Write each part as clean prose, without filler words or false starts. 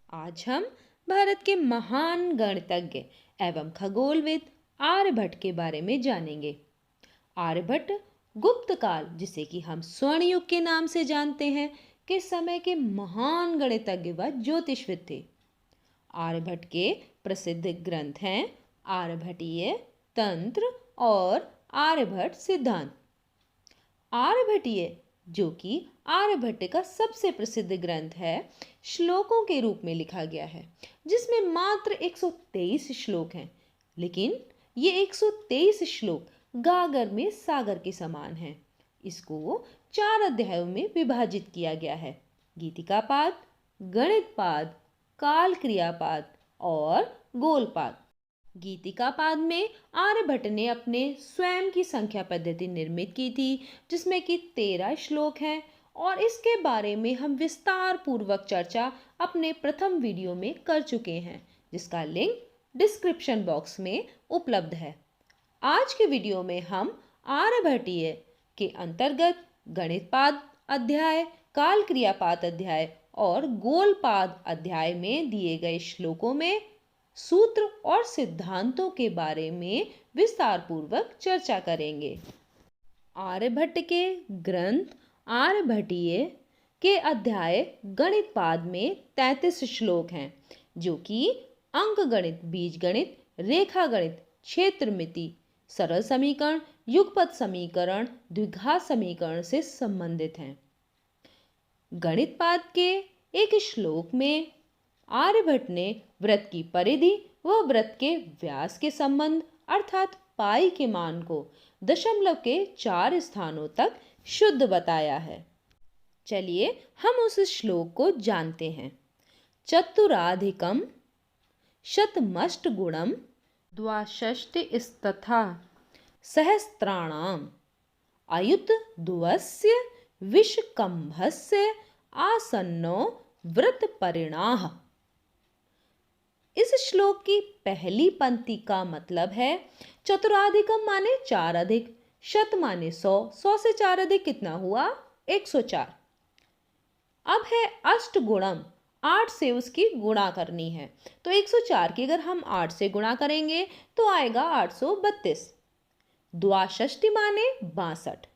आज हम भारत के महान गणितज्ञ एवं खगोलविद आर्यभट्ट के बारे में जानेंगे। आर्यभट्ट गुप्त काल, जिसे कि हम स्वर्ण युग के नाम से जानते हैं, के समय के महान गणितज्ञ व ज्योतिषविद थे। आर्यभट्ट के प्रसिद्ध ग्रंथ हैं आर्यभट्टीय तंत्र और आर्यभट्ट सिद्धांत। आर्यभट्टीय, जो कि आर्यभट्ट का सबसे प्रसिद्ध ग्रंथ है, श्लोकों के रूप में लिखा गया है, जिसमें मात्र 123 श्लोक हैं। लेकिन ये 123 श्लोक गागर में सागर के समान हैं। इसको 4 अध्यायों में विभाजित किया गया है: गीतिकापाद, गणितपाद, काल क्रियापाद और गोलपाद। गीतिकापाद में आर्यभट्ट ने अपने स्वयं की संख्या पद्धति निर्मित की थी, जिसमें कि 13 श्लोक हैं, और इसके बारे में हम विस्तार पूर्वक चर्चा अपने प्रथम वीडियो में कर चुके हैं, जिसका लिंक डिस्क्रिप्शन बॉक्स में उपलब्ध है। आज के वीडियो में हम आर्यभट्टीय के अंतर्गत गणितपाद अध्याय, काल क्रियापाद अध्याय और गोलपाद अध्याय में दिए गए श्लोकों में सूत्र और सिद्धांतों के बारे में विस्तार पूर्वक चर्चा करेंगे। आर्यभट्ट के ग्रंथ आर्यभट्टीय के अध्याय गणितपाद में 33 श्लोक हैं, जो कि अंकगणित, बीजगणित, रेखागणित, क्षेत्रमिति, सरल समीकरण, युगपत समीकरण, द्विघात समीकरण से संबंधित हैं। गणितपाद के एक श्लोक में आर्यभट्ट ने वृत्त की परिधि व वृत्त के व्यास के संबंध अर्थात पाई के मान को दशमलव के 4 स्थानों तक शुद्ध बताया है। चलिए हम उस श्लोक को जानते हैं। चतुराधिकम शतमष्टगुणम द्वाषष्टिस्तथा सहस्त्राणाम अयुतद्वस्य विषकंभस्य आसन्नो वृत्तपरिणाः। इस श्लोक की पहली पंक्ति का मतलब है चतुराधिकम माने 4 अधिक, शत माने 100, 100 से 4 अधिक कितना हुआ? 104। अब है अष्टगुणम, 8 से उसकी गुणा करनी है, तो 104 की अगर हम 8 से गुणा करेंगे तो आएगा 832। द्वाषष्टि माने 62,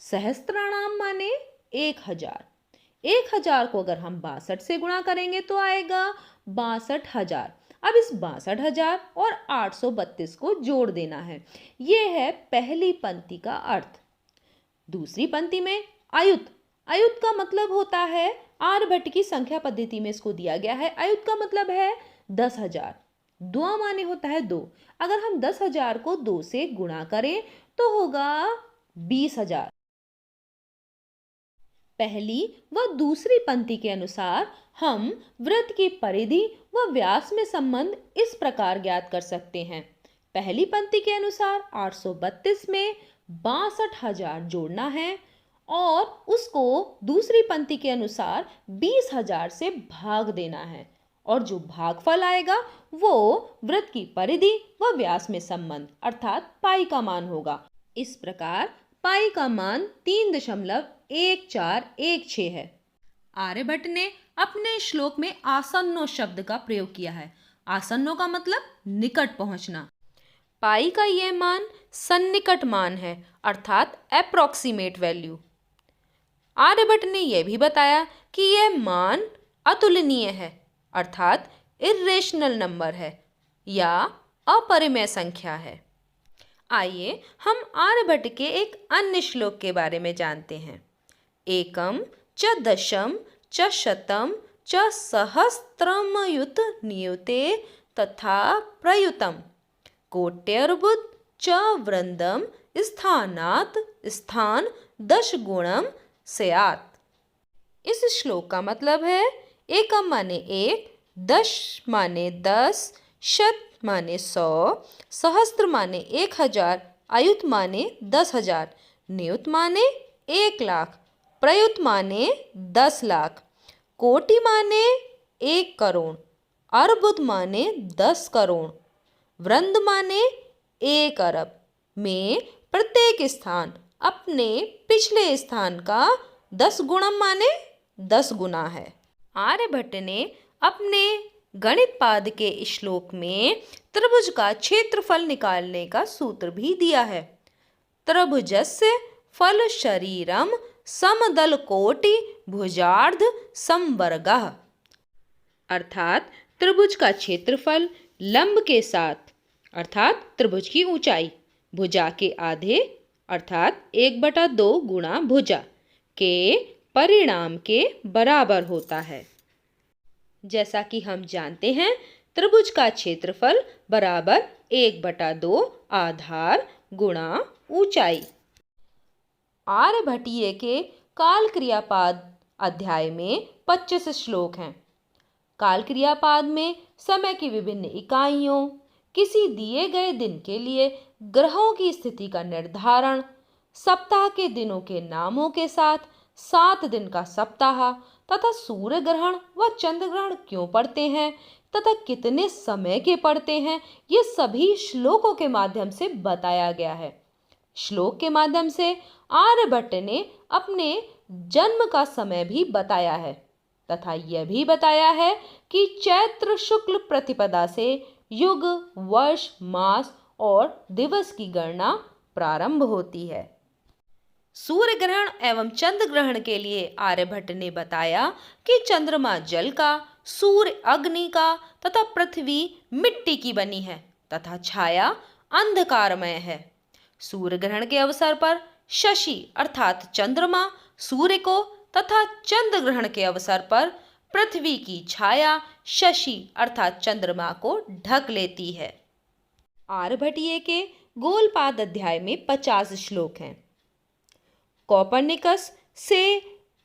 सहस्त्राणाम माने 1000, 1000 को अगर हम 62 से गुणा करेंगे तो आएगा 62,000। अब इस 62,000 और 832 को जोड़ देना है। यह है पहली पंक्ति का अर्थ। दूसरी पंक्ति में अयुत, अयुत का मतलब होता है, आर्यभट्ट की संख्या पद्धति में इसको दिया गया है, अयुत का मतलब है 10,000। द्वा माने होता है 2, अगर हम 10,000 को 2 से गुणा करें तो होगा 20,000। पहली व दूसरी पंक्ति के अनुसार हम वृत्त की परिधि व व्यास में संबंध इस प्रकार ज्ञात कर सकते हैं। पहली पंक्ति के अनुसार 832 में 62,000 जोड़ना है और उसको दूसरी पंक्ति के अनुसार 20,000 से भाग देना है, और जो भागफल आएगा वो वृत्त की परिधि व व्यास में संबंध अर्थात पाई का मान होगा। इस प्रकार पाई का मान 3.1416 है। आर्यभट्ट ने अपने श्लोक में आसन्नो शब्द का प्रयोग किया है। आसन्नो का मतलब निकट पहुंचना। पाई का यह मान सन्निकट मान है अर्थात अप्रोक्सीमेट वैल्यू। आर्यभट्ट ने यह भी बताया कि यह मान अतुलनीय है अर्थात इर्रेशनल नंबर है या अपरिमेय संख्या है। आइए हम आर्यभट्ट के एक अन्य श्लोक के बारे में जानते हैं। एकम च दशम च शतम च सहस्त्रमयुत नियुते तथा प्रयुतम कोट्यर्बुद च वृंदम स्थानात स्थान 10 गुणम स्यात्। इस श्लोक का मतलब है एकम माने 1, दश माने 10, शत माने 100, सहस्त्र माने 1000, अयुत माने 10,000, नियुत माने 1 लाख, प्रयुत माने 10 लाख, कोटि माने 1 करोड़, अर्बुद माने 10 करोड़, वृंद माने 1 अरब में प्रत्येक स्थान अपने पिछले स्थान का 10 गुणम माने 10 गुना है। आर्यभट्ट ने अपने गणित पाद के श्लोक में त्रिभुज का क्षेत्रफल निकालने का सूत्र भी दिया है। त्रिभुजस्य फल शरीरम समदल कोटि भुजार्ध समवर्गः। अर्थात त्रिभुज का क्षेत्रफल लंब के साथ अर्थात त्रिभुज की ऊंचाई भुजा के आधे अर्थात 1/2 गुणा भुजा के परिणाम के बराबर होता है। जैसा कि हम जानते हैं, त्रिभुज का क्षेत्रफल बराबर 1/2 आधार गुणा ऊंचाई। आर्यभट्टीय के काल क्रियापाद अध्याय में 25 श्लोक हैं। काल क्रियापाद में समय की विभिन्न इकाइयों, किसी दिए गए दिन के लिए ग्रहों की स्थिति का निर्धारण, सप्ताह के दिनों के नामों के साथ 7 दिन का सप्ताह तथा सूर्य ग्रहण व चंद्र ग्रहण क्यों पड़ते हैं तथा कितने समय के पड़ते हैं, ये सभी श्लोकों के माध्यम से बताया गया है। श्लोक के माध्यम से आर्यभट्ट ने अपने जन्म का समय भी बताया है तथा यह भी बताया है कि चैत्र शुक्ल प्रतिपदा से युग, वर्ष, मास और दिवस की गणना प्रारंभ होती है। सूर्य ग्रहण एवं चंद्र ग्रहण के लिए आर्यभट्ट ने बताया कि चंद्रमा जल का, सूर्य अग्नि का तथा पृथ्वी मिट्टी की बनी है तथा छाया अंधकारमय है। सूर्य ग्रहण के अवसर पर शशि अर्थात चंद्रमा सूर्य को तथा चंद्र ग्रहण के अवसर पर पृथ्वी की छाया शशि अर्थात चंद्रमा को ढक लेती है। आर्यभट्टीय के गोलपाद अध्याय में 50 श्लोक हैं। कोपरनिकस से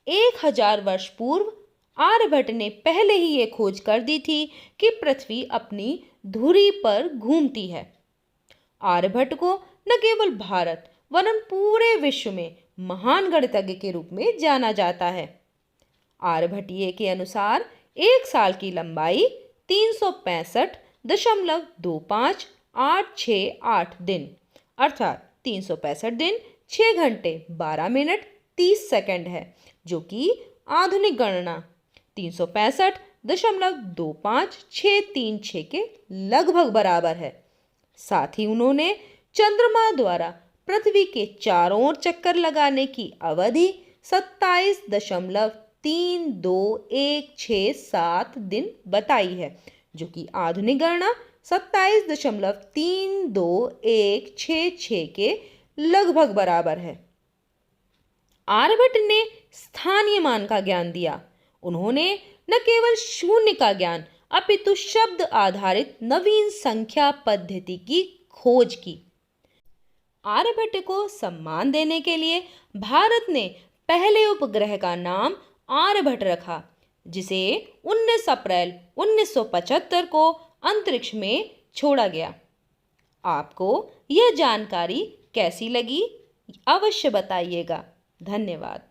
1000 वर्ष पूर्व आर्यभट्ट ने पहले ही ये खोज कर दी थी कि पृथ्वी अपनी धुरी पर घूमती है। आर्यभट्ट को न केवल भारत वरन पूरे विश्व में महान गणितज्ञ के रूप में जाना जाता है। आर्यभट्टीय के अनुसार एक साल की लंबाई 365.25868 दिन अर्थात 365 दिन 6 घंटे 12 मिनट 30 सेकंड है, जो कि आधुनिक गणना 365.25636 के लगभग बराबर है। साथ ही उन्होंने चंद्रमा द्वारा पृथ्वी के चारों ओर चक्कर लगाने की अवधि 27.32167 दिन बताई है, जो कि आधुनिक गणना 27.32166 के लगभग बराबर है। आर्यभट्ट ने स्थानीय मान का ज्ञान दिया। उन्होंने न केवल शून्य का ज्ञान अपितु शब्द आधारित नवीन संख्या पद्धति की खोज की। आर्यभट्ट को सम्मान देने के लिए भारत ने पहले उपग्रह का नाम आर्यभट्ट रखा, जिसे 19 अप्रैल 1975 को अंतरिक्ष में छोड़ा गया। आपको यह जानकारी कैसी लगी अवश्य बताइएगा। धन्यवाद।